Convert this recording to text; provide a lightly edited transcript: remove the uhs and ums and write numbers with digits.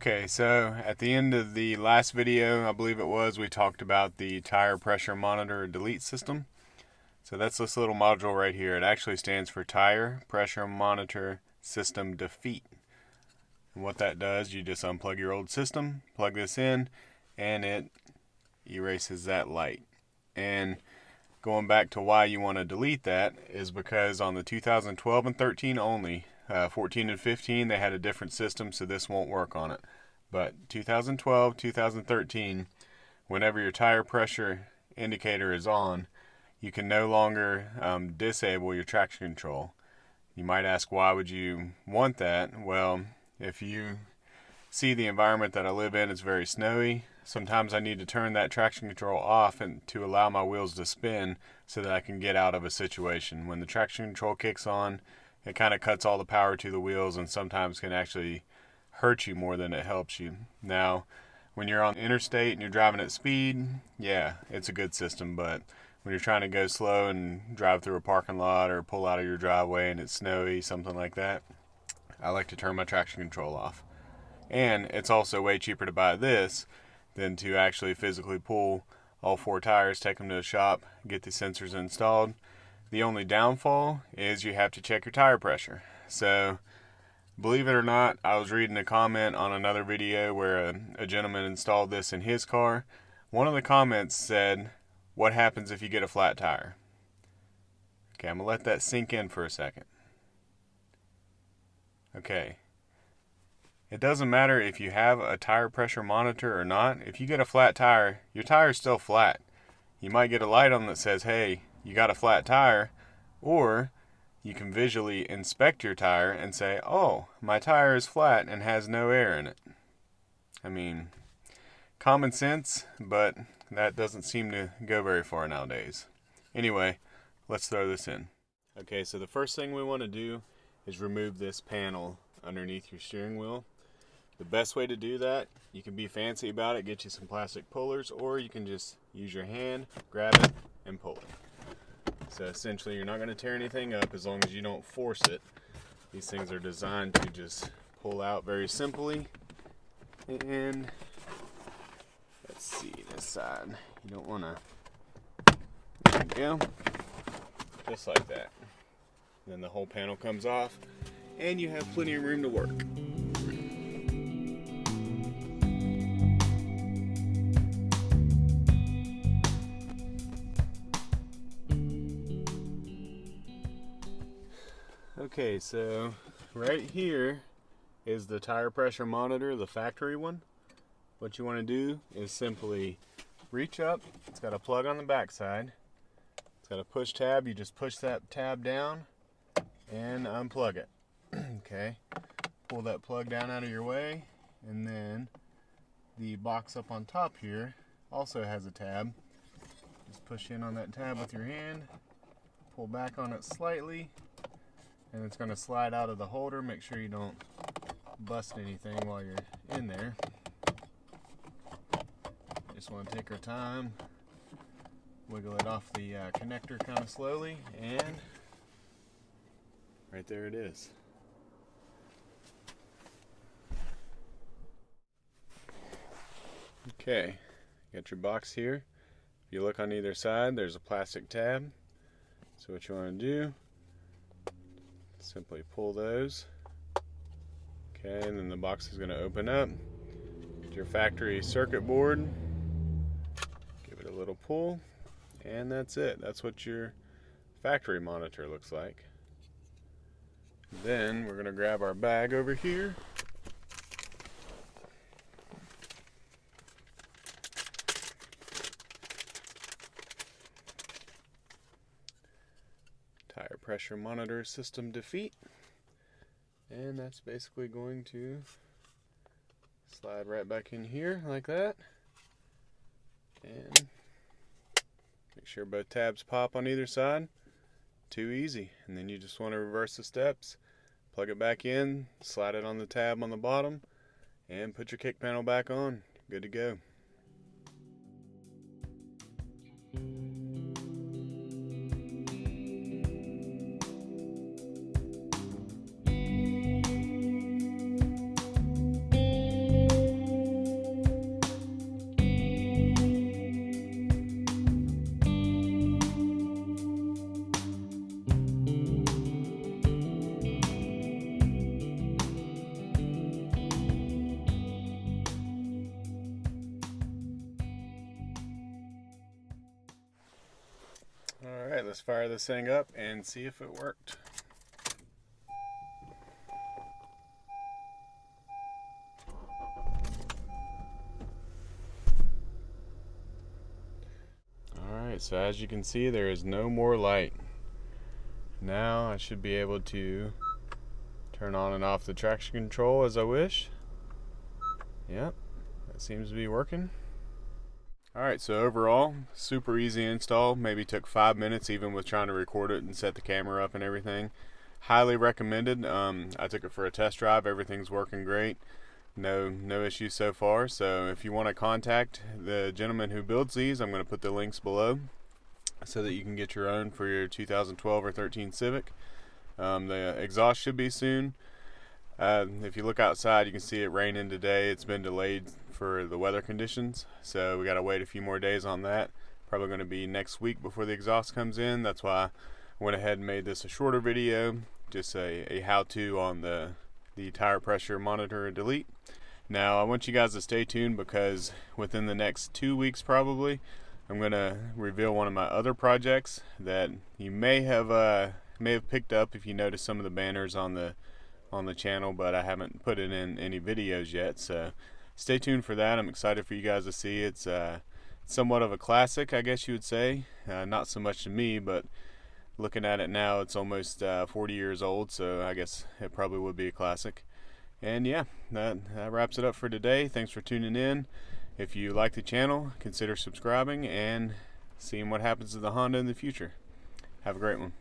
Okay, so at the end of the last video, I believe it was, we talked about the tire pressure monitor delete system. So that's this little module right here. It actually stands for tire pressure monitor system defeat. And what that does, you just unplug your old system, plug this in, and it erases that light. And going back to why you want to delete that is because on the 2012 and 13 only, 14 and 15, they had a different system, so this won't work on it. But 2012, 2013, whenever your tire pressure indicator is on, you can no longer disable your traction control. You might ask, why would you want that? Well, if you see the environment that I live in, it's very snowy. Sometimes I need to turn that traction control off and to allow my wheels to spin so that I can get out of a situation. When the traction control kicks on, it kind of cuts all the power to the wheels and sometimes can actually hurt you more than it helps you. Now, when you're on the interstate and you're driving at speed, yeah, it's a good system, but when you're trying to go slow and drive through a parking lot or pull out of your driveway and it's snowy, something like that, I like to turn my traction control off. And it's also way cheaper to buy this than to actually physically pull all four tires, take them to a shop, get the sensors installed. The only downfall is you have to check your tire pressure. So, believe it or not, I was reading a comment on another video where a gentleman installed this in his car. One of the comments said, "What happens if you get a flat tire?" Okay, I'm going to let that sink in for a second. Okay. It doesn't matter if you have a tire pressure monitor or not. If you get a flat tire, your tire is still flat. You might get a light on that says, hey, you got a flat tire, or you can visually inspect your tire and say, oh, my tire is flat and has no air in it. I mean, common sense, but that doesn't seem to go very far nowadays. Anyway, let's throw this in. Okay, so the first thing we want to do is remove this panel underneath your steering wheel. The best way to do that, you can be fancy about it, get you some plastic pullers, or you can just use your hand, grab it, and pull it. So essentially you're not going to tear anything up as long as you don't force it. These things are designed to just pull out very simply. And let's see this side. You don't want to, there we go, just like that. Then the whole panel comes off and you have plenty of room to work. Okay, so right here is the tire pressure monitor, the factory one. What you want to do is simply reach up. It's got a plug on the back side. It's got a push tab. You just push that tab down and unplug it. Okay, pull that plug down out of your way, and then the box up on top here also has a tab. Just push in on that tab with your hand, pull back on it slightly, and it's going to slide out of the holder. Make sure you don't bust anything while you're in there. Just want to take our time, wiggle it off the connector kind of slowly, and right there it is. Okay, got your box here. If you look on either side, there's a plastic tab. So what you want to do, simply pull those. Okay, and then the box is going to open up. Get your factory circuit board, give it a little pull, and that's it. That's what your factory monitor looks like. Then we're going to grab our bag over here. Tire pressure monitor system defeat. And that's basically going to slide right back in here like that. And make sure both tabs pop on either side. Too easy. And then you just want to reverse the steps, plug it back in, slide it on the tab on the bottom, and put your kick panel back on. Good to go. Alright, let's fire this thing up and see if it worked. Alright, so as you can see, there is no more light. Now I should be able to turn on and off the traction control as I wish. Yep, that seems to be working. Alright, so overall, super easy install. Maybe took 5 minutes even with trying to record it and set the camera up and everything. Highly recommended. I took it for a test drive. Everything's working great. No issues so far. So if you want to contact the gentleman who builds these, I'm going to put the links below so that you can get your own for your 2012 or 13 Civic. The exhaust should be soon. If you look outside, you can see it raining today. It's been delayed for the weather conditions, so we got to wait a few more days on that. Probably going to be next week before the exhaust comes in. That's why I went ahead and made this a shorter video, just a how-to on the tire pressure monitor and delete. Now I want you guys to stay tuned because within the next 2 weeks probably I'm going to reveal one of my other projects that you may have picked up if you notice some of the banners on the channel, but I haven't put it in any videos yet, so stay tuned for that. I'm excited for you guys to see. It's somewhat of a classic, I guess you would say. Not so much to me, but looking at it now, it's almost 40 years old, so I guess it probably would be a classic. And yeah, that wraps it up for today. Thanks for tuning in. If you like the channel, consider subscribing and seeing what happens to the Honda in the future. Have a great one.